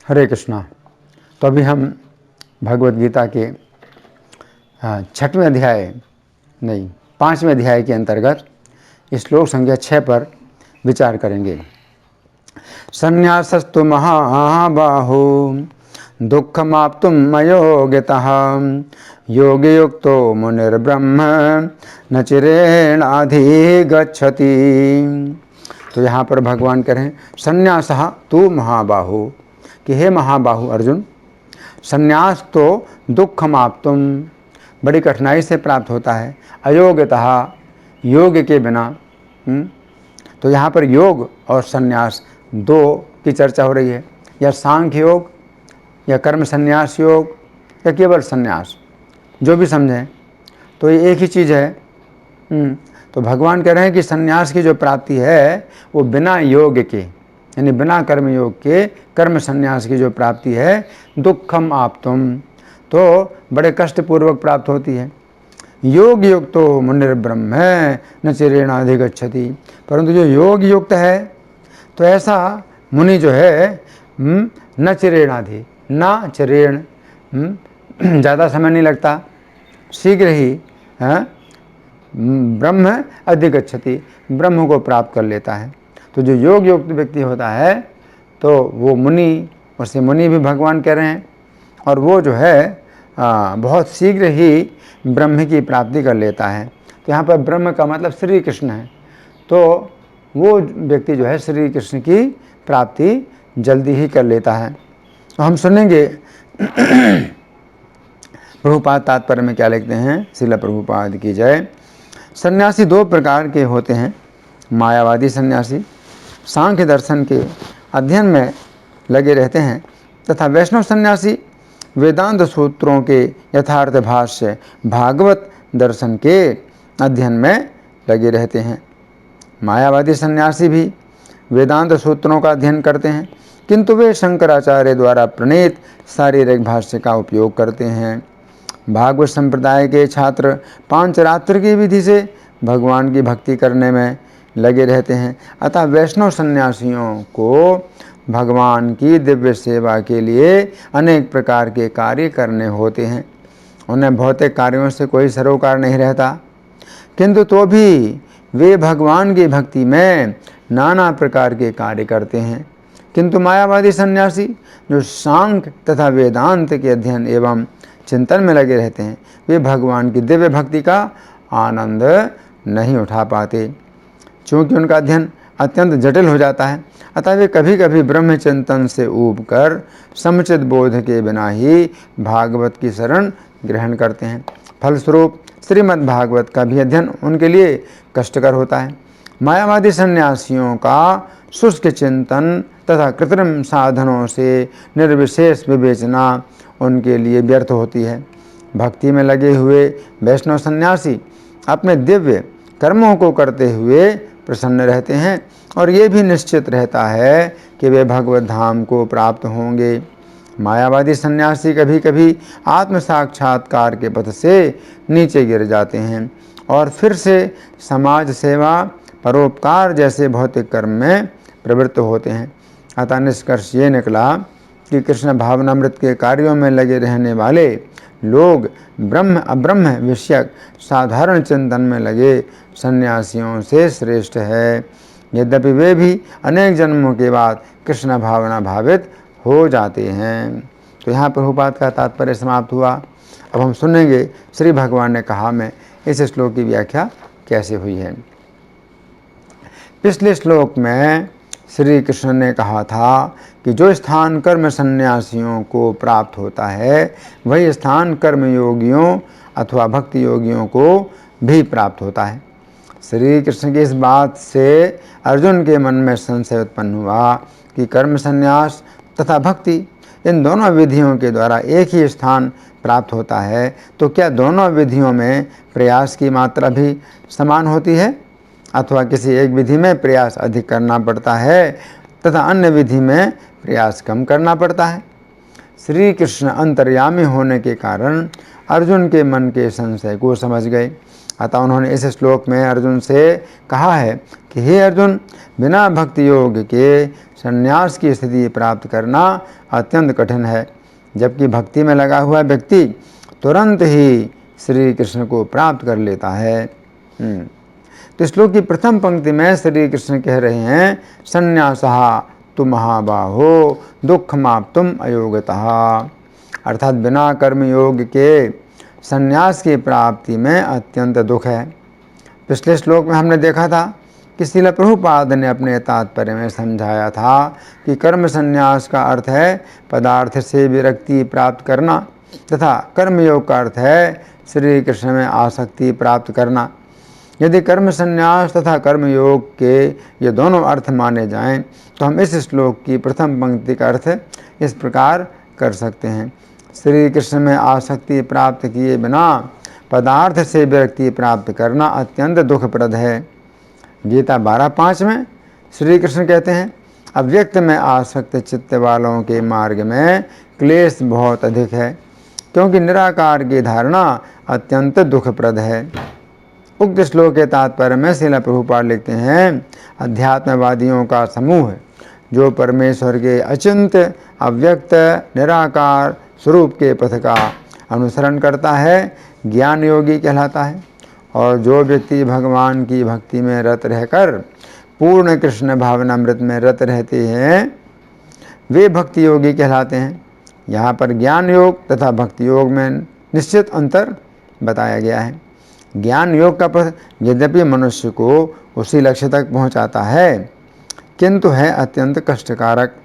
हरे कृष्णा। तो अभी हम भगवद गीता के 6वें अध्याय नहीं 5वें अध्याय के अंतर्गत श्लोक संख्या 6 पर विचार करेंगे। संन्यासस्तु महाबाहो दुःखमाप्तुं मयोगितः योगयुक्तो मुनिर्ब्रह्म न चिरेणाधिगच्छति। तो यहाँ पर भगवान कह रहे हैं संन्यासः तु महाबाहो, कि हे महाबाहु अर्जुन, संन्यास तो दुःखमाप्तुं बड़ी कठिनाई से प्राप्त होता है, अयोग्यतः योग के बिना। तो यहाँ पर योग और संन्यास दो की चर्चा हो रही है, या सांख्य योग या कर्म संन्यास योग या केवल संन्यास, जो भी समझें तो ये एक ही चीज़ है। तो भगवान कह रहे हैं कि संन्यास की जो प्राप्ति है वो बिना योग के, यानी बिना कर्म योग के कर्म संन्यास की जो प्राप्ति है दुःखम आप्तुम, तो बड़े कष्टपूर्वक प्राप्त होती है। योग युक्तो मुनिर्ब्रह्म न चिरेणाधिगच्छति, परंतु जो योग युक्त है तो ऐसा मुनि जो है न चिरेणाधि, न चिरेण, ज़्यादा समय नहीं लगता, शीघ्र ही ब्रह्म अधिगच्छति, ब्रह्म को प्राप्त कर लेता है। तो जो योग युक्त व्यक्ति होता है तो वो मुनि, उसे मुनि भी भगवान कह रहे हैं, और वो जो है बहुत शीघ्र ही ब्रह्म की प्राप्ति कर लेता है। तो यहाँ पर ब्रह्म का मतलब श्री कृष्ण है, तो वो व्यक्ति जो है श्री कृष्ण की प्राप्ति जल्दी ही कर लेता है। तो हम सुनेंगे प्रभुपाद तात्पर्य में क्या लिखते हैं। श्रील प्रभुपाद की जय। सन्यासी दो प्रकार के होते हैं, मायावादी सन्यासी सांख्य दर्शन के अध्ययन में लगे रहते हैं, तथा वैष्णव सन्यासी वेदांत सूत्रों के यथार्थ भाष्य भागवत दर्शन के अध्ययन में लगे रहते हैं। मायावादी सन्यासी भी वेदांत सूत्रों का अध्ययन करते हैं, किंतु वे शंकराचार्य द्वारा प्रणीत शारीरिक भाष्य का उपयोग करते हैं। भागवत संप्रदाय के छात्र पांचरात्र की विधि से भगवान की भक्ति करने में लगे रहते हैं। अतः वैष्णव सन्यासियों को भगवान की दिव्य सेवा के लिए अनेक प्रकार के कार्य करने होते हैं। उन्हें भौतिक कार्यों से कोई सरोकार नहीं रहता, किंतु तो भी वे भगवान की भक्ति में नाना प्रकार के कार्य करते हैं। किंतु मायावादी सन्यासी जो सांख्य तथा वेदांत के अध्ययन एवं चिंतन में लगे रहते हैं, वे भगवान की दिव्य भक्ति का आनंद नहीं उठा पाते, क्योंकि उनका अध्ययन अत्यंत जटिल हो जाता है। अतः वे कभी कभी ब्रह्म चिंतन से ऊब कर समुचित बोध के बिना ही भागवत की शरण ग्रहण करते हैं। फलस्वरूप श्रीमद् भागवत का भी अध्ययन उनके लिए कष्टकर होता है। मायावादी सन्यासियों का शुष्क चिंतन तथा कृत्रिम साधनों से निर्विशेष विवेचना उनके लिए व्यर्थ होती है। भक्ति में लगे हुए वैष्णव सन्यासी अपने दिव्य कर्मों को करते हुए प्रसन्न रहते हैं, और ये भी निश्चित रहता है कि वे भगवत धाम को प्राप्त होंगे। मायावादी सन्यासी कभी कभी आत्म साक्षात्कार के पथ से नीचे गिर जाते हैं और फिर से समाज सेवा, परोपकार जैसे भौतिक कर्म में प्रवृत्त होते हैं। अतः निष्कर्ष ये निकला कि कृष्ण भावनामृत के कार्यों में लगे रहने वाले लोग ब्रह्म अब्रह्म विषयक साधारण चिंतन में लगे सन्यासियों से श्रेष्ठ है, यद्यपि वे भी अनेक जन्मों के बाद कृष्ण भावना भावित हो जाते हैं। तो यहाँ प्रभुपाद का तात्पर्य समाप्त हुआ। अब हम सुनेंगे श्री भगवान ने कहा में इस श्लोक की व्याख्या कैसे हुई है। पिछले श्लोक में श्री कृष्ण ने कहा था कि जो स्थान कर्म सन्यासियों को प्राप्त होता है वही स्थान कर्म योगियों अथवा भक्ति योगियों को भी प्राप्त होता है। श्री कृष्ण की इस बात से अर्जुन के मन में संशय उत्पन्न हुआ कि कर्म संन्यास तथा भक्ति इन दोनों विधियों के द्वारा एक ही स्थान प्राप्त होता है, तो क्या दोनों विधियों में प्रयास की मात्रा भी समान होती है, अथवा किसी एक विधि में प्रयास अधिक करना पड़ता है तथा अन्य विधि में प्रयास कम करना पड़ता है। श्री कृष्ण अंतर्यामी होने के कारण अर्जुन के मन के संशय को समझ गए अतः उन्होंने इस श्लोक में अर्जुन से कहा है कि हे अर्जुन, बिना भक्ति योग के संन्यास की स्थिति प्राप्त करना अत्यंत कठिन है, जबकि भक्ति में लगा हुआ व्यक्ति तुरंत ही श्री कृष्ण को प्राप्त कर लेता है। तो श्लोक की प्रथम पंक्ति में श्री कृष्ण कह रहे हैं, संन्यासः तु महाबाहो दुःखमाप्तुम् अयोगतः, अर्थात बिना कर्म योग के संन्यास की प्राप्ति में अत्यंत दुख है। पिछले श्लोक में हमने देखा था कि श्रील प्रभुपाद ने अपने तात्पर्य में समझाया था कि कर्म संन्यास का अर्थ है पदार्थ से विरक्ति प्राप्त करना तथा कर्मयोग का अर्थ है श्री कृष्ण में आसक्ति प्राप्त करना। यदि कर्म संन्यास तथा कर्मयोग के ये दोनों अर्थ माने जाएं तो हम इस श्लोक की प्रथम पंक्ति का अर्थ इस प्रकार कर सकते हैं, श्री कृष्ण में आसक्ति प्राप्त किए बिना पदार्थ से विरक्ति प्राप्त करना अत्यंत दुखप्रद है। गीता 12:5 में श्री कृष्ण कहते हैं, अव्यक्त में आसक्त चित्त वालों के मार्ग में क्लेश बहुत अधिक है, क्योंकि निराकार की धारणा अत्यंत दुखप्रद है। उक्त श्लोक के तात्पर्य में श्रील प्रभुपाद लिखते हैं, अध्यात्मवादियों का समूह जो परमेश्वर के अचिंत्य अव्यक्त निराकार स्वरूप के पथ का अनुसरण करता है, ज्ञान योगी कहलाता है। और जो व्यक्ति भगवान की भक्ति में रत रहकर पूर्ण कृष्ण भावनामृत में रत रहते हैं, वे भक्ति योगी कहलाते हैं। यहाँ पर ज्ञान योग तथा भक्ति योग में निश्चित अंतर बताया गया है। ज्ञान योग का पथ यद्यपि मनुष्य को उसी लक्ष्य तक पहुँचाता है, किंतु है अत्यंत कष्टकारक,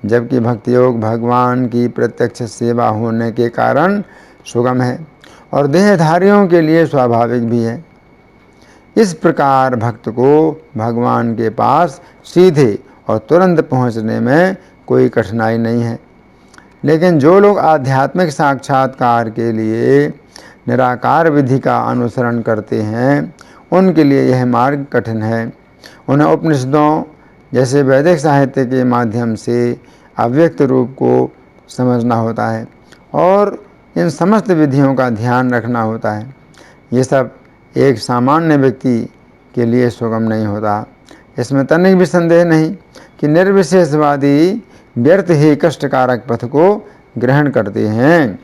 जबकि भक्ति योग भगवान की प्रत्यक्ष सेवा होने के कारण सुगम है और देहधारियों के लिए स्वाभाविक भी है। इस प्रकार भक्त को भगवान के पास सीधे और तुरंत पहुंचने में कोई कठिनाई नहीं है, लेकिन जो लोग आध्यात्मिक साक्षात्कार के लिए निराकार विधि का अनुसरण करते हैं, उनके लिए यह मार्ग कठिन है। उन्हें उपनिषदों जैसे वैदिक साहित्य के माध्यम से अव्यक्त रूप को समझना होता है और इन समस्त विधियों का ध्यान रखना होता है। ये सब एक सामान्य व्यक्ति के लिए सुगम नहीं होता। इसमें तनिक भी संदेह नहीं कि निर्विशेषवादी व्यर्थ ही कष्टकारक पथ को ग्रहण करते हैं,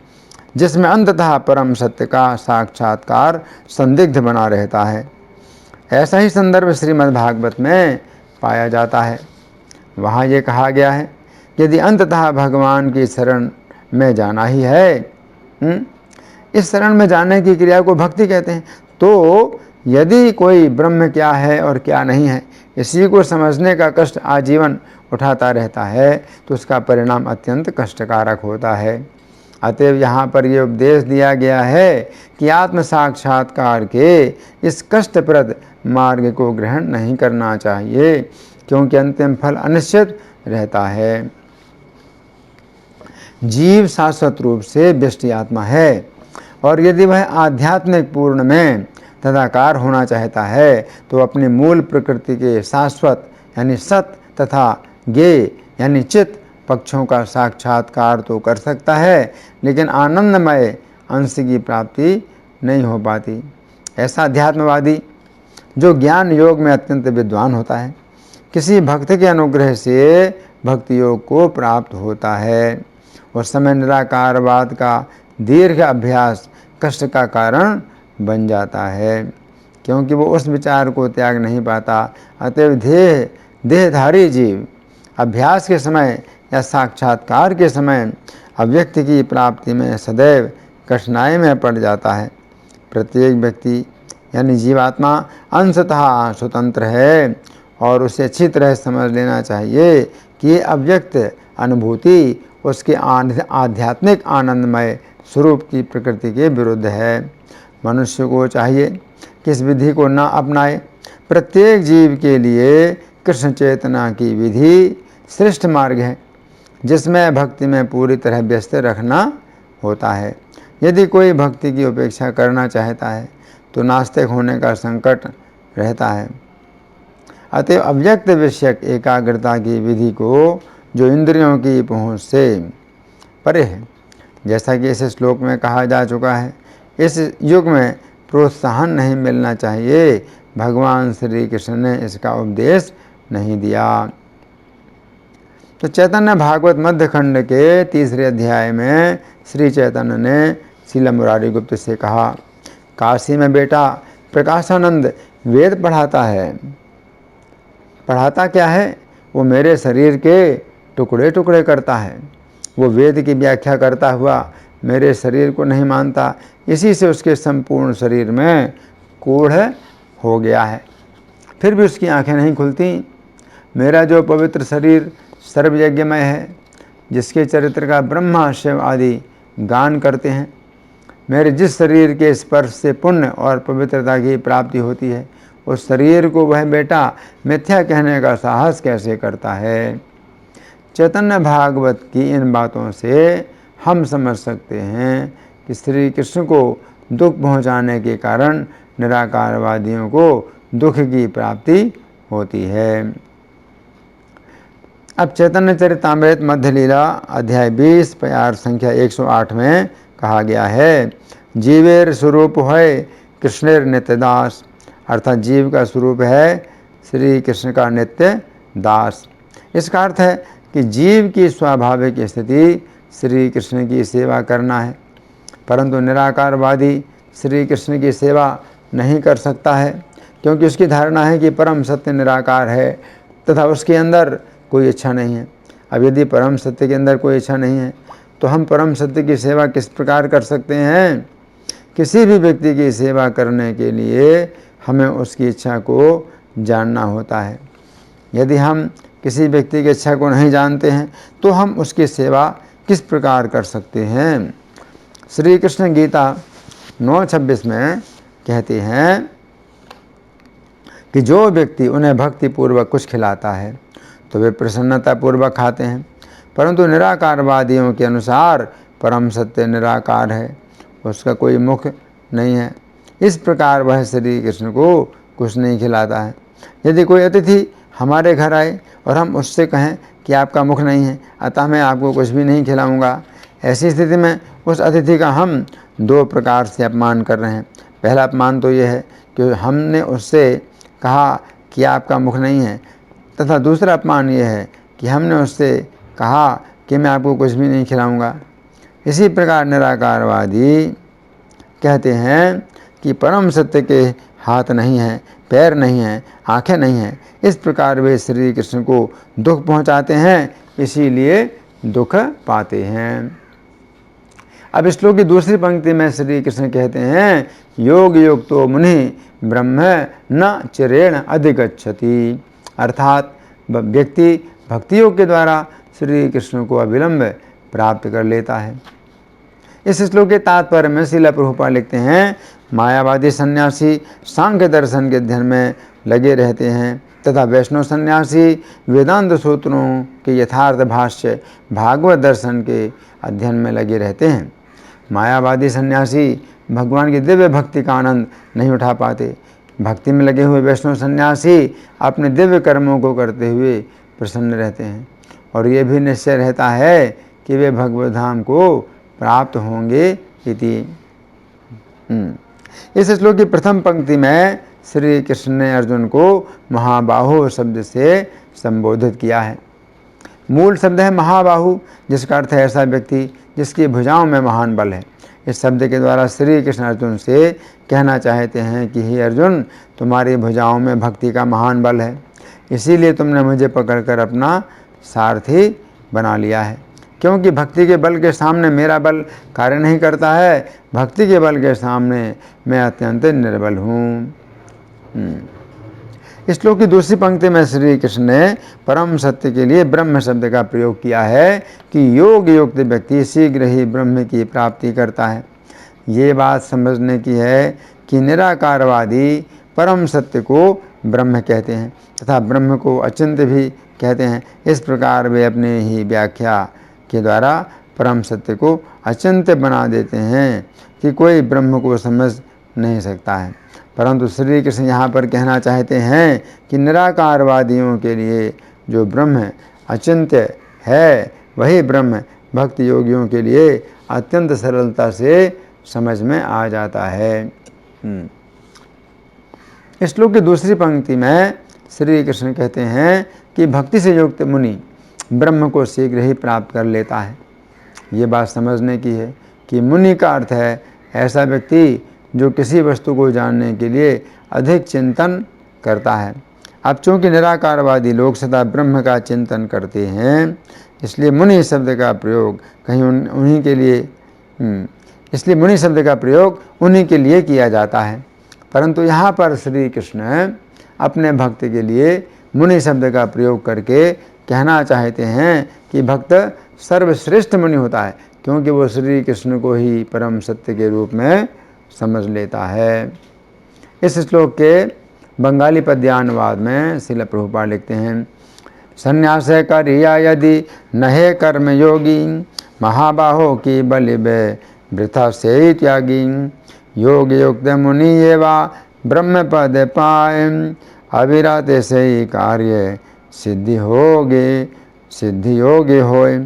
जिसमें अंततः परम सत्य का साक्षात्कार संदिग्ध बना रहता है। ऐसा ही संदर्भ श्रीमद् भागवत में पाया जाता है। वहाँ ये कहा गया है, यदि अंततः भगवान की शरण में जाना ही है, इस शरण में जाने की क्रिया को भक्ति कहते हैं, तो यदि कोई ब्रह्म क्या है और क्या नहीं है इसी को समझने का कष्ट आजीवन उठाता रहता है, तो उसका परिणाम अत्यंत कष्टकारक होता है। अतएव यहाँ पर यह उपदेश दिया गया है कि आत्म साक्षात्कार के इस कष्टप्रद मार्ग को ग्रहण नहीं करना चाहिए, क्योंकि अंतिम फल अनिश्चित रहता है। जीव शाश्वत रूप से व्यष्टि आत्मा है और यदि वह आध्यात्मिक पूर्ण में तदाकार होना चाहता है तो अपनी मूल प्रकृति के शाश्वत यानी सत तथा ज्ञेय यानी चित पक्षों का साक्षात्कार तो कर सकता है, लेकिन आनंदमय अंश की प्राप्ति नहीं हो पाती। ऐसा अध्यात्मवादी जो ज्ञान योग में अत्यंत विद्वान होता है, किसी भक्त के अनुग्रह से भक्ति योग को प्राप्त होता है। उस समय निराकारवाद का दीर्घ अभ्यास कष्ट का कारण बन जाता है, क्योंकि वो उस विचार को त्याग नहीं पाता। अतएव देहधारी जीव अभ्यास के समय या साक्षात्कार के समय अव्यक्त की प्राप्ति में सदैव कठिनाई में पड़ जाता है। प्रत्येक व्यक्ति यानी जीवात्मा अंशतः स्वतंत्र है और उसे अच्छी तरह समझ लेना चाहिए कि अव्यक्त अनुभूति उसके आध्यात्मिक आनंदमय स्वरूप की प्रकृति के विरुद्ध है। मनुष्य को चाहिए कि इस विधि को न अपनाए। प्रत्येक जीव के लिए कृष्ण चेतना की विधि श्रेष्ठ मार्ग है, जिसमें भक्ति में पूरी तरह व्यस्त रखना होता है। यदि कोई भक्ति की उपेक्षा करना चाहता है तो नास्तिक होने का संकट रहता है। अतएव अव्यक्त विषयक एकाग्रता की विधि को, जो इंद्रियों की पहुँच से परे है, जैसा कि इस श्लोक में कहा जा चुका है, इस युग में प्रोत्साहन नहीं मिलना चाहिए। भगवान श्री कृष्ण ने इसका उपदेश नहीं दिया। तो चैतन्य भागवत मध्य खंड के 3रे अध्याय में श्री चैतन्य ने श्रील मुरारी गुप्त से कहा, काशी में बेटा प्रकाशानंद वेद पढ़ाता है। पढ़ाता क्या है? वो मेरे शरीर के टुकड़े टुकड़े करता है। वो वेद की व्याख्या करता हुआ मेरे शरीर को नहीं मानता, इसी से उसके संपूर्ण शरीर में कोढ़ हो गया है, फिर भी उसकी आंखें नहीं खुलती। मेरा जो पवित्र शरीर सर्वयज्ञमय है, जिसके चरित्र का ब्रह्मा शिव आदि गान करते हैं, मेरे जिस शरीर के स्पर्श से पुण्य और पवित्रता की प्राप्ति होती है, उस शरीर को वह बेटा मिथ्या कहने का साहस कैसे करता है? चैतन्य भागवत की इन बातों से हम समझ सकते हैं कि श्री कृष्ण को दुख पहुंचाने के कारण निराकारवादियों को दुख की प्राप्ति होती है। अब चैतन्य चरितामृत मध्य लीला अध्याय 20 प्यार संख्या 108 में कहा गया है, जीवेर स्वरूप है कृष्णेर नित्य दास, अर्थात जीव का स्वरूप है श्री कृष्ण का नित्य दास। इसका अर्थ है कि जीव की स्वाभाविक स्थिति श्री कृष्ण की सेवा करना है, परंतु निराकारवादी श्री कृष्ण की सेवा नहीं कर सकता है, क्योंकि उसकी धारणा है कि परम सत्य निराकार है तथा उसके अंदर कोई इच्छा नहीं है। अब यदि परम सत्य के अंदर कोई इच्छा नहीं है तो हम परम सत्य की सेवा किस प्रकार कर सकते हैं? किसी भी व्यक्ति की सेवा करने के लिए हमें उसकी इच्छा को जानना होता है। यदि हम किसी व्यक्ति की इच्छा को नहीं जानते हैं तो हम उसकी सेवा किस प्रकार कर सकते हैं? श्री कृष्ण गीता 9:26 में कहते हैं कि जो व्यक्ति उन्हें भक्ति पूर्वक कुछ खिलाता है तो वे प्रसन्नता पूर्वक खाते हैं, परंतु निराकारवादियों के अनुसार परम सत्य निराकार है, उसका कोई मुख नहीं है, इस प्रकार वह श्री कृष्ण को कुछ नहीं खिलाता है। यदि कोई अतिथि हमारे घर आए और हम उससे कहें कि आपका मुख नहीं है, अतः मैं आपको कुछ भी नहीं खिलाऊंगा, ऐसी स्थिति में उस अतिथि का हम 2 प्रकार से अपमान कर रहे हैं। पहला अपमान तो यह है कि हमने उससे कहा कि आपका मुख नहीं है, तथा दूसरा अपमान यह है कि हमने उससे कहा कि मैं आपको कुछ भी नहीं खिलाऊंगा। इसी प्रकार निराकारवादी कहते हैं कि परम सत्य के हाथ नहीं है, पैर नहीं है, आंखें नहीं हैं, इस प्रकार वे श्री कृष्ण को दुख पहुंचाते हैं, इसीलिए दुख पाते हैं। अब श्लोक की दूसरी पंक्ति में श्री कृष्ण कहते हैं, योग युक्तो मुनि ब्रह्म न चिरेण अधिगच्छति, अर्थात व्यक्ति भक्ति योग के द्वारा श्री कृष्ण को अविलंब प्राप्त कर लेता है। इस श्लोक के तात्पर्य में श्रील प्रभुपाद लिखते हैं, मायावादी सन्यासी सांख्य दर्शन के अध्ययन में लगे रहते हैं तथा वैष्णव सन्यासी वेदांत सूत्रों के यथार्थ भाष्य भागवत दर्शन के अध्ययन में लगे रहते हैं। मायावादी सन्यासी भगवान की दिव्य भक्ति का आनंद नहीं उठा पाते। भक्ति में लगे हुए वैष्णव सन्यासी अपने दिव्य कर्मों को करते हुए प्रसन्न रहते हैं और ये भी निश्चय रहता है कि वे भगवत धाम को प्राप्त होंगे इति। इस श्लोक की प्रथम पंक्ति में श्री कृष्ण ने अर्जुन को महाबाहु शब्द से संबोधित किया है। मूल शब्द है महाबाहु, जिसका अर्थ है ऐसा व्यक्ति जिसकी भुजाओं में महान बल है। इस शब्द के द्वारा श्री कृष्ण अर्जुन से कहना चाहते हैं कि हे अर्जुन, तुम्हारी भुजाओं में भक्ति का महान बल है, इसीलिए तुमने मुझे पकड़कर अपना सारथी बना लिया है। क्योंकि भक्ति के बल के सामने मेरा बल कार्य नहीं करता है, भक्ति के बल के सामने मैं अत्यंत निर्बल हूँ। इस श्लोक की दूसरी पंक्ति में श्री कृष्ण ने परम सत्य के लिए ब्रह्म शब्द का प्रयोग किया है कि योग युक्त व्यक्ति शीघ्र ही ब्रह्म की प्राप्ति करता है। ये बात समझने की है कि निराकारवादी परम सत्य को ब्रह्म कहते हैं तथा ब्रह्म को अचिंत्य भी कहते हैं। इस प्रकार वे अपने ही व्याख्या के द्वारा परम सत्य को अचिंत्य बना देते हैं कि कोई ब्रह्म को समझ नहीं सकता है। परंतु श्री कृष्ण यहाँ पर कहना चाहते हैं कि निराकारवादियों के लिए जो ब्रह्म अचिंत्य है वही ब्रह्म भक्ति योगियों के लिए अत्यंत सरलता से समझ में आ जाता है। इस श्लोक की दूसरी पंक्ति में श्री कृष्ण कहते हैं कि भक्ति से युक्त मुनि ब्रह्म को शीघ्र ही प्राप्त कर लेता है। ये बात समझने की है कि मुनि का अर्थ है ऐसा व्यक्ति जो किसी वस्तु को जानने के लिए अधिक चिंतन करता है। अब चूँकि निराकारवादी लोग सदा ब्रह्म का चिंतन करते हैं, इसलिए मुनि शब्द का प्रयोग कहीं उन्हीं के लिए इसलिए मुनि शब्द का प्रयोग उन्हीं के लिए किया जाता है। परंतु यहाँ पर श्री कृष्ण अपने भक्त के लिए मुनि शब्द का प्रयोग करके कहना चाहते हैं कि भक्त सर्वश्रेष्ठ मुनि होता है, क्योंकि वो श्री कृष्ण को ही परम सत्य के रूप में समझ लेता है। इस श्लोक के बंगाली पद्यानुवाद में श्रील प्रभुपाद लिखते हैं, संन्यास करिया यदि नहे कर्म योगी, महाबाहो की बलिबे वृथा से त्यागी, योग युक्त मुनि एवा ब्रह्म पद पाए, अविरत से ही कार्य सिद्धि योगे होय।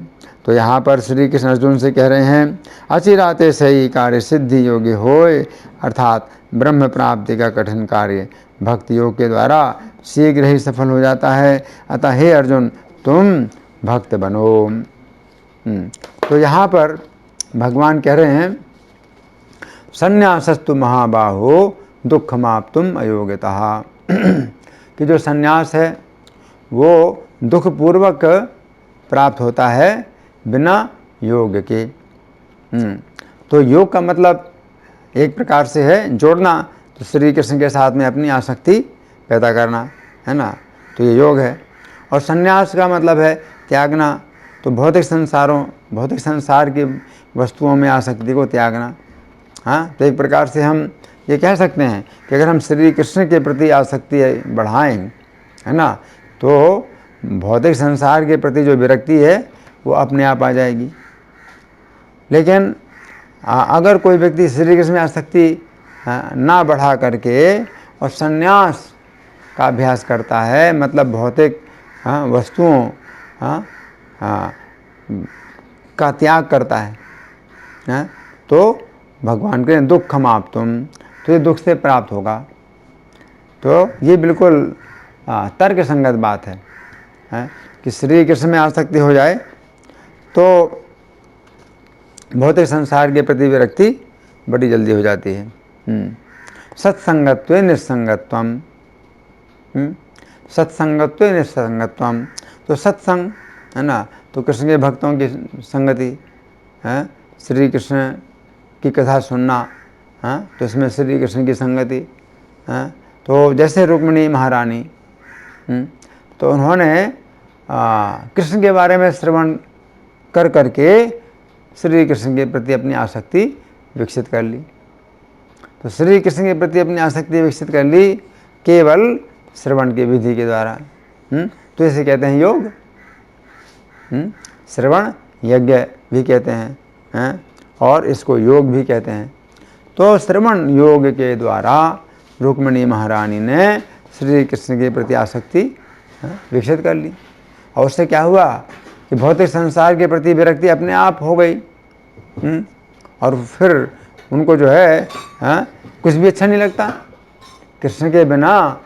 तो यहाँ पर श्री कृष्ण अर्जुन से कह रहे हैं अचिराते से ही कार्य सिद्धि योग्य होय, अर्थात ब्रह्म प्राप्ति का कठिन कार्य भक्ति योग के द्वारा शीघ्र ही सफल हो जाता है। अतः हे अर्जुन, तुम भक्त बनो। तो यहाँ पर भगवान कह रहे हैं संन्यासस्तु महाबाहो दुःखमाप्तुम अयोग्यतः, कि जो संन्यास है वो दुखपूर्वक प्राप्त होता है बिना योग के। तो योग का मतलब एक प्रकार से है जोड़ना, तो श्री कृष्ण के साथ में अपनी आसक्ति पैदा करना, है ना, तो ये योग है। और संन्यास का मतलब है त्यागना, तो भौतिक संसार की वस्तुओं में आसक्ति को त्यागना। हाँ, तो एक प्रकार से हम ये कह सकते हैं कि अगर हम श्री कृष्ण के प्रति आसक्ति बढ़ाएं, है ना, तो भौतिक संसार के प्रति जो विरक्ति है वो अपने आप आ जाएगी। लेकिन अगर कोई व्यक्ति श्री कृष्ण में आसक्ति ना बढ़ा करके और संन्यास का अभ्यास करता है, मतलब भौतिक वस्तुओं का त्याग करता है, तो भगवान के दुख माप्तुम, तो ये दुख से प्राप्त होगा। तो ये बिल्कुल तर्क संगत बात है कि श्री कृष्ण में आसक्ति हो जाए तो भौतिक संसार के प्रति विरक्ति बड़ी जल्दी हो जाती है। सत्संगत्व निस्संगत्वम, सत्संगत्व निस्संगत्वम, तो सत्संग है ना, तो कृष्ण के भक्तों की संगति है, श्री कृष्ण की कथा सुनना, तो इसमें श्री कृष्ण की संगति। तो जैसे रुक्मिणी महारानी, तो उन्होंने कृष्ण के बारे में श्रवण कर करके श्री कृष्ण के प्रति अपनी आसक्ति विकसित कर ली। तो श्री कृष्ण के प्रति अपनी आसक्ति विकसित कर ली केवल श्रवण की विधि के द्वारा। तो इसे कहते हैं योग। श्रवण यज्ञ भी कहते हैं, और इसको योग भी कहते हैं। तो श्रवण योग के द्वारा रुक्मिणी महारानी ने श्री कृष्ण के प्रति आसक्ति विकसित कर ली, और उससे क्या हुआ कि भौतिक संसार के प्रति विरक्ति अपने आप हो गई। और फिर उनको जो है कुछ भी अच्छा नहीं लगता, कृष्ण के बिना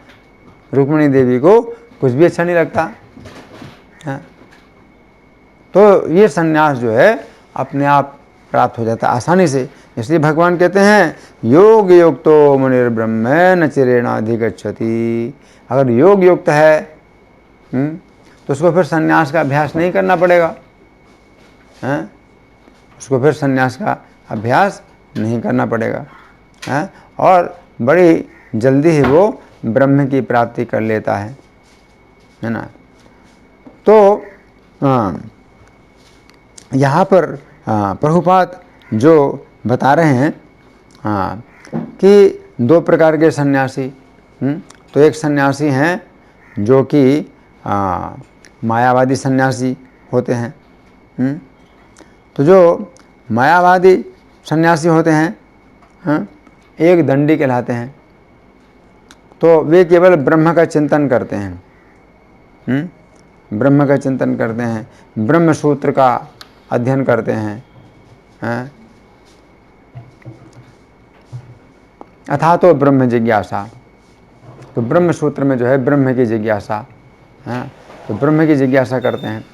रुक्मिणी देवी को कुछ भी अच्छा नहीं लगता। तो ये संन्यास जो है अपने आप प्राप्त हो जाता है आसानी से। इसलिए भगवान कहते हैं योग युक्तो मुनिर्ब्रह्म न चिरेणाधिगच्छति। अगर योग युक्त है तो उसको फिर संन्यास का अभ्यास नहीं करना पड़ेगा, उसको फिर संन्यास का अभ्यास नहीं करना पड़ेगा, और बड़ी जल्दी ही वो ब्रह्म की प्राप्ति कर लेता है ना। तो यहाँ पर प्रभुपाद जो बता रहे हैं कि दो प्रकार के सन्यासी, तो एक सन्यासी हैं जो कि मायावादी सन्यासी होते हैं। तो जो मायावादी सन्यासी होते हैं एक दंडी कहलाते हैं। तो वे केवल ब्रह्म का चिंतन करते हैं, ब्रह्म का चिंतन करते हैं, ब्रह्म सूत्र का अध्ययन करते हैं, अथा तो ब्रह्म जिज्ञासा, तो ब्रह्म सूत्र में जो है ब्रह्म की जिज्ञासा है, तो ब्रह्म की जिज्ञासा करते हैं।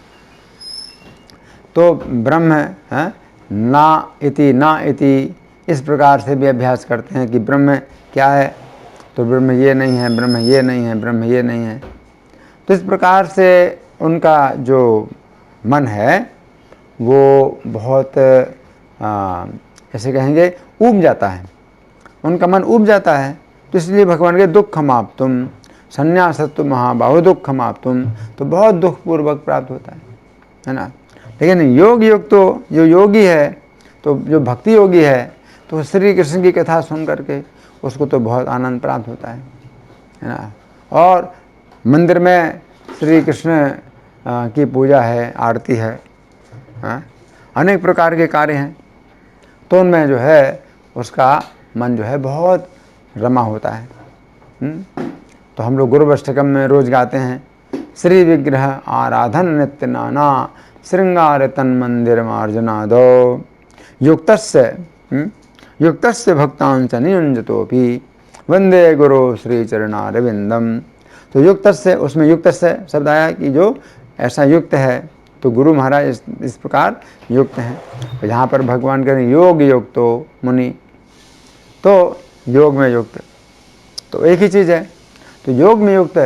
तो ब्रह्म है ना इति इस प्रकार से भी अभ्यास करते हैं कि ब्रह्म क्या है, तो ब्रह्म ये नहीं है, ब्रह्म ये नहीं है, ब्रह्म ये नहीं है। तो इस प्रकार से उनका जो मन है वो बहुत ऐसे कहेंगे ऊब जाता है, उनका मन ऊब जाता है। तो इसलिए भगवान के दुखम आप तुम संन्यासत्व महाबाहु दुखम आप तुम, तो बहुत दुखपूर्वक प्राप्त होता है ना। लेकिन योग तो जो योगी है, तो जो भक्ति योगी है, तो श्री कृष्ण की कथा सुन करके उसको तो बहुत आनंद प्राप्त होता है ना। और मंदिर में श्री कृष्ण की पूजा है, आरती है, अनेक प्रकार के कार्य हैं, तो उनमें जो है उसका मन जो है बहुत रमा होता है। तो हम लोग गुरुवष्टकम में रोज गाते हैं, श्री विग्रह आराधन नित्य नाना श्रृंगार तन मंदिर मार्जनादो युक्तस्य भक्तांच नियुंजतोपि वंदे गुरु श्री चरणारविंदम। तो युक्तस्य, उसमें युक्तस्य शब्द आया कि जो ऐसा युक्त है, तो गुरु महाराज इस प्रकार युक्त हैं। तो यहाँ पर भगवान कह रहे हैं योग युक्तो मुनि, तो योग में युक्त, तो एक ही चीज़ है। तो योग में युक्त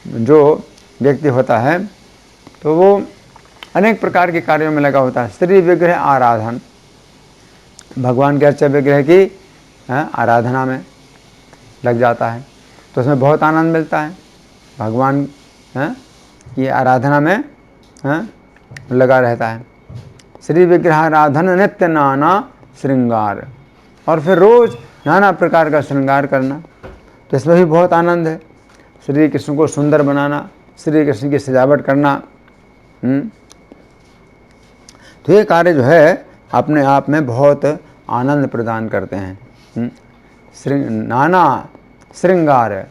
जो व्यक्ति होता है तो वो अनेक प्रकार के कार्यों में लगा होता है। श्री विग्रह आराधन, भगवान के अर्चा विग्रह की आराधना में लग जाता है, तो उसमें बहुत आनंद मिलता है। भगवान की आराधना में लगा रहता है। श्री विग्रह आराधन नित्य नाना श्रृंगार, और फिर रोज नाना प्रकार का श्रृंगार करना, तो इसमें भी बहुत आनंद है। श्री कृष्ण को सुंदर बनाना, श्री कृष्ण की सजावट करना, तो ये कार्य जो है अपने आप में बहुत आनंद प्रदान करते हैं। नाना श्रृंगार,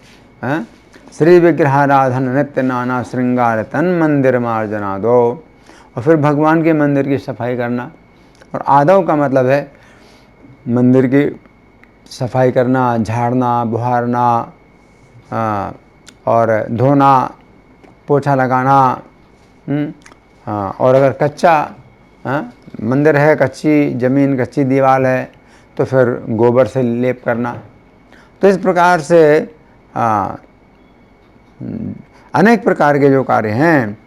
श्री विग्रहाराधन नित्य नाना श्रृंगार तन मंदिर मार्जना दो, और फिर भगवान के मंदिर की सफाई करना। और आदव का मतलब है मंदिर की सफाई करना, झाड़ना, बुहारना, और धोना, पोछा लगाना। और अगर कच्चा मंदिर है, कच्ची ज़मीन, कच्ची दीवार है, तो फिर गोबर से लेप करना। तो इस प्रकार से अनेक प्रकार के जो कार्य हैं,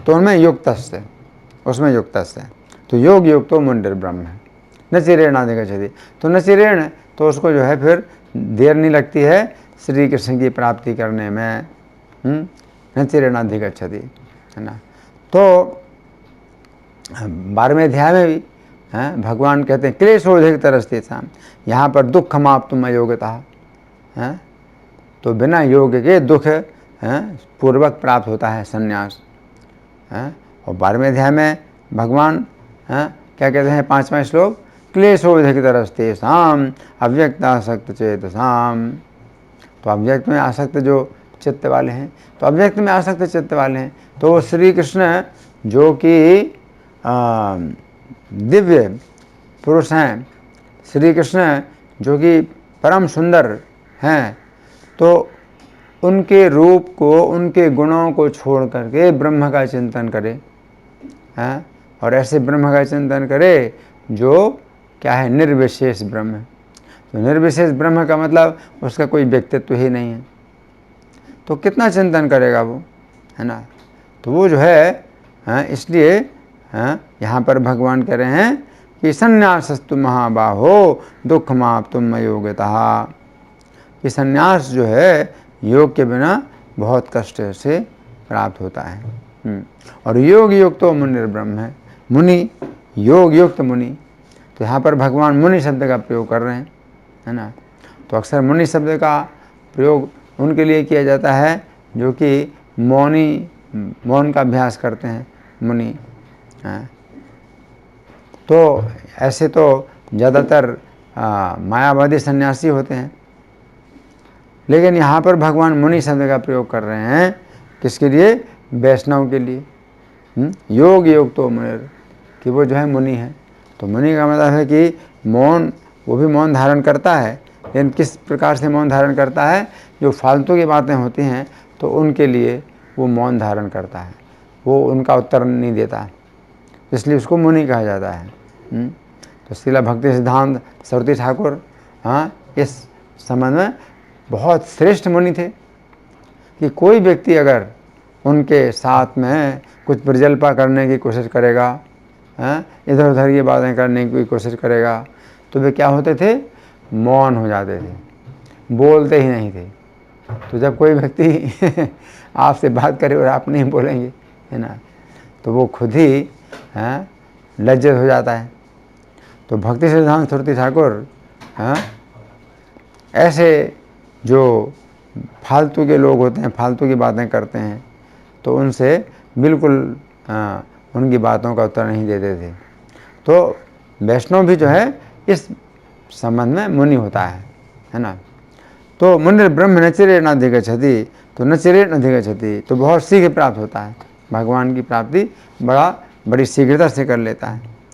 तो उनमें युक्तस्य, उसमें युक्तस्य। तो योग युक्तो मुनिर ब्रह्म है, न चिरेण अधिगच्छति। तो न चिरेण, तो उसको जो है फिर देर नहीं लगती है श्री कृष्ण की प्राप्ति करने में, न चिरेण अधिगच्छति, है ना। तो 12वें अध्याय में भी भगवान कहते हैं क्लेशोधिक तरस्ते शाम, यहाँ पर दुख समाप्तुम अयोग्यता है, तो बिना योग के दुख पूर्वक प्राप्त होता है संन्यास। और 12वें अध्याय में भगवान क्या कहते हैं, 5वां श्लोक, क्लेशोधिक तरस्ते शाम अव्यक्तासक्त चेतसाम। तो अव्यक्त में आसक्त जो चित्त वाले हैं, तो अव्यक्त में आसक्त चित्त वाले हैं, तो वो श्री कृष्ण जो कि दिव्य पुरुष हैं, श्री कृष्ण जो कि परम सुंदर हैं, तो उनके रूप को, उनके गुणों को छोड़ करके ब्रह्म का चिंतन करे, और ऐसे ब्रह्म का चिंतन करे जो क्या है, निर्विशेष ब्रह्म। तो निर्विशेष ब्रह्म का मतलब उसका कोई व्यक्तित्व ही नहीं है, तो कितना चिंतन करेगा वो, है ना। तो वो जो है इसलिए यहाँ पर भगवान कह रहे हैं कि संन्यासस्तु महाबाहो दुखमाप्तुम अयोग्यतः, कि संन्यास जो है योग के बिना बहुत कष्ट से प्राप्त होता है। और योग युक्तो मुनिर ब्रह्म है, मुनि योग युक्त मुनि। तो यहाँ पर भगवान मुनि शब्द का प्रयोग कर रहे हैं, है ना। तो अक्सर मुनि शब्द का प्रयोग उनके लिए किया जाता है जो कि मौन का अभ्यास करते हैं, मुनि। तो ऐसे तो ज़्यादातर मायावादी सन्यासी होते हैं, लेकिन यहाँ पर भगवान मुनि शब्द का प्रयोग कर रहे हैं, किसके लिए, वैष्णव के लिए। योग योग तो मुनिर, कि वो जो है मुनि है। तो मुनि का मतलब है कि मौन, वो भी मौन धारण करता है, लेकिन किस प्रकार से मौन धारण करता है? जो फालतू की बातें होती हैं तो उनके लिए वो मौन धारण करता है, वो उनका उत्तर नहीं देता है, इसलिए उसको मुनि कहा जाता है। तो श्रील भक्ति सिद्धांत सरस्वती ठाकुर इस संबंध में बहुत श्रेष्ठ मुनि थे कि कोई व्यक्ति अगर उनके साथ में कुछ प्रजल्पा करने की कोशिश करेगा, इधर उधर की बातें करने की कोशिश करेगा, तो वे क्या होते थे? मौन हो जाते थे, बोलते ही नहीं थे। तो जब कोई व्यक्ति आपसे बात करे और आप नहीं बोलेंगे, है ना, तो वो खुद ही लज्जित हो जाता है। तो भक्ति सिद्धांत सरस्वती ठाकुर ऐसे जो फालतू के लोग होते हैं, फालतू की बातें करते हैं, तो उनसे बिल्कुल उनकी बातों का उत्तर नहीं देते थे। तो वैष्णव भी जो है इस संबंध में मुनि होता है ना। तो मुनि ब्रह्म न चिरेण अधिगच्छति, तो न चिरेण अधिगच्छति, तो बहुत शीघ्र प्राप्त होता है, भगवान की प्राप्ति बड़ी शीघ्रता से कर लेता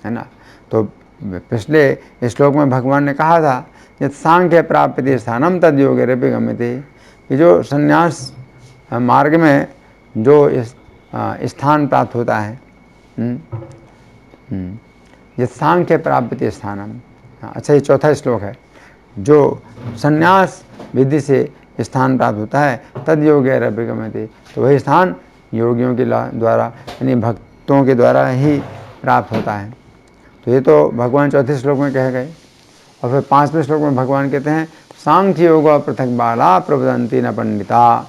है ना। तो पिछले श्लोक में भगवान ने कहा था यत् सांख्य प्राप्यते स्थानम तद योगेरपि गम्यते, कि जो संन्यास मार्ग में जो स्थान प्राप्त होता है, यत् सांख्य प्राप्यते स्थानम, अच्छा ये चौथा श्लोक है, जो संन्यास विधि से स्थान प्राप्त होता है तद योगेरपि गम्यते, तो वही स्थान योगियों के द्वारा यानी भक्तों के द्वारा ही प्राप्त होता है। तो ये तो भगवान चौथे श्लोक में कह गए। और फिर 5वें श्लोक में भगवान कहते हैं सांख्य योग पृथक बाला प्रवदंती न पंडिता।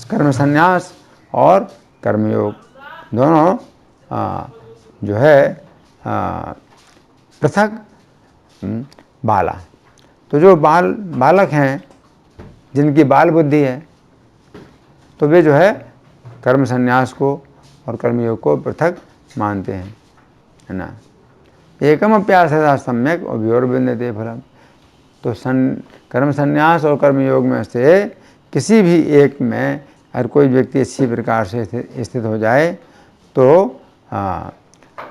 कर्म संन्यास और कर्मयोग दोनों जो है पृथक बाला। तो जो बालक हैं, जिनकी बाल बुद्धि है, तो वे जो है कर्म संन्यास को और कर्मयोग को पृथक मानते हैं, है ना। एकम अप्यासदा सम्यक अभियोर्विन्दते फलम, तो कर्म संन्यास और कर्मयोग में से किसी भी एक में अगर कोई व्यक्ति अच्छी प्रकार से स्थित हो जाए तो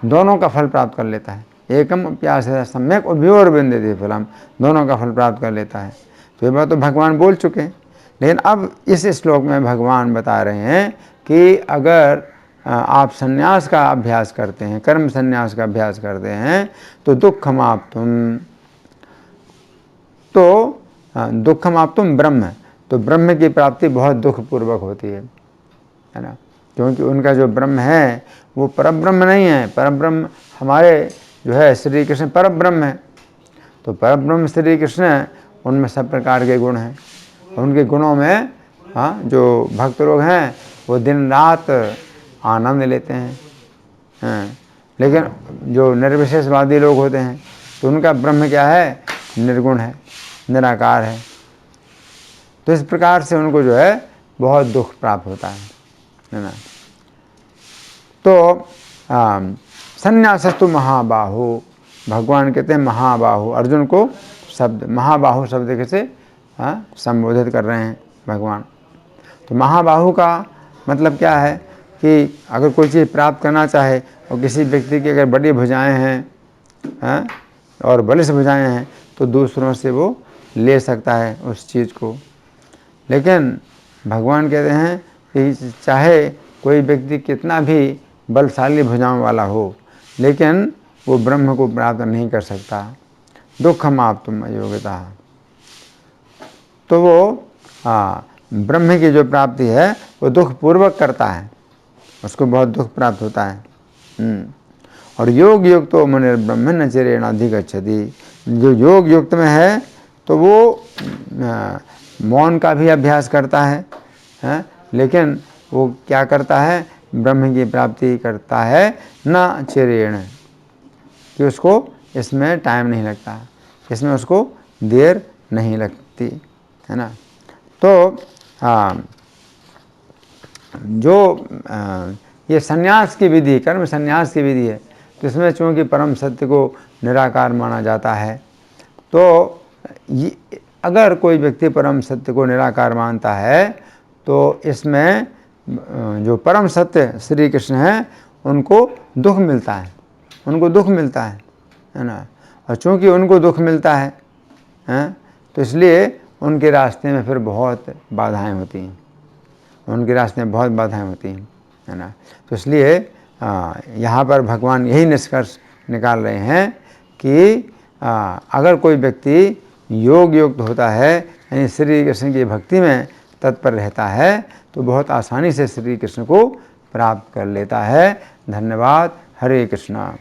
दोनों का फल प्राप्त कर लेता है। एकम अप्यासदा सम्यक अभियोर्विन्दते फलम, दोनों का फल प्राप्त कर लेता है। तो ये बात तो भगवान बोल चुके हैं, लेकिन अब इस श्लोक में भगवान बता रहे हैं कि अगर आप संन्यास का अभ्यास करते हैं, कर्म संन्यास का अभ्यास करते हैं, तो दुःखमाप्तुम ब्रह्म, तो ब्रह्म की प्राप्ति बहुत दुखपूर्वक होती है ना। क्योंकि उनका जो ब्रह्म है वो परब्रह्म नहीं है, परब्रह्म हमारे जो है श्री कृष्ण परब्रह्म है। तो परब्रह्म श्री कृष्ण, उनमें सब प्रकार के गुण हैं, उनके गुणों में जो भक्त लोग हैं वो दिन रात आनंद लेते हैं। लेकिन जो निर्विशेषवादी लोग होते हैं तो उनका ब्रह्म क्या है? निर्गुण है, निराकार है। तो इस प्रकार से उनको जो है बहुत दुख प्राप्त होता है ना। तो संन्यासस्तु महाबाहु, भगवान कहते हैं महाबाहु, अर्जुन को शब्द महाबाहु शब्द से संबोधित कर रहे हैं भगवान। तो महाबाहु का मतलब क्या है कि अगर कोई चीज़ प्राप्त करना चाहे और किसी व्यक्ति की अगर बड़ी भुजाएं हैं और बलिष्ठ भुजाएं हैं तो दूसरों से वो ले सकता है उस चीज़ को। लेकिन भगवान कहते हैं कि चाहे कोई व्यक्ति कितना भी बलशाली भुजाओं वाला हो, लेकिन वो ब्रह्म को प्राप्त नहीं कर सकता। दुःखमाप्तुम अयोग्यता, तो वो ब्रह्म की जो प्राप्ति है वो दुखपूर्वक करता है, उसको बहुत दुख प्राप्त होता है। और योग युक्त तो मुनि ब्रह्म न चिरेण अधिगच्छति, जो योग युक्त में है तो वो मौन का भी अभ्यास करता है, लेकिन वो क्या करता है? ब्रह्म की प्राप्ति करता है न चिरेण, कि उसको इसमें टाइम नहीं लगता, इसमें उसको देर नहीं लगती, है ना। तो जो ये संन्यास की विधि, कर्म संन्यास की विधि है, तो इसमें चूँकि परम सत्य को निराकार माना जाता है, तो अगर कोई व्यक्ति परम सत्य को निराकार मानता है तो इसमें जो परम सत्य श्री कृष्ण हैं उनको दुख मिलता है, उनको दुख मिलता है ना। और चूँकि उनको दुख मिलता है हैं, तो इसलिए उनके रास्ते में फिर बहुत बाधाएं होती हैं, उनके रास्ते में बहुत बाधाएं होती हैं, है ना। तो इसलिए यहाँ पर भगवान यही निष्कर्ष निकाल रहे हैं कि अगर कोई व्यक्ति योग युक्त होता है, यानी श्री कृष्ण की भक्ति में तत्पर रहता है, तो बहुत आसानी से श्री कृष्ण को प्राप्त कर लेता है। धन्यवाद। हरे कृष्णा।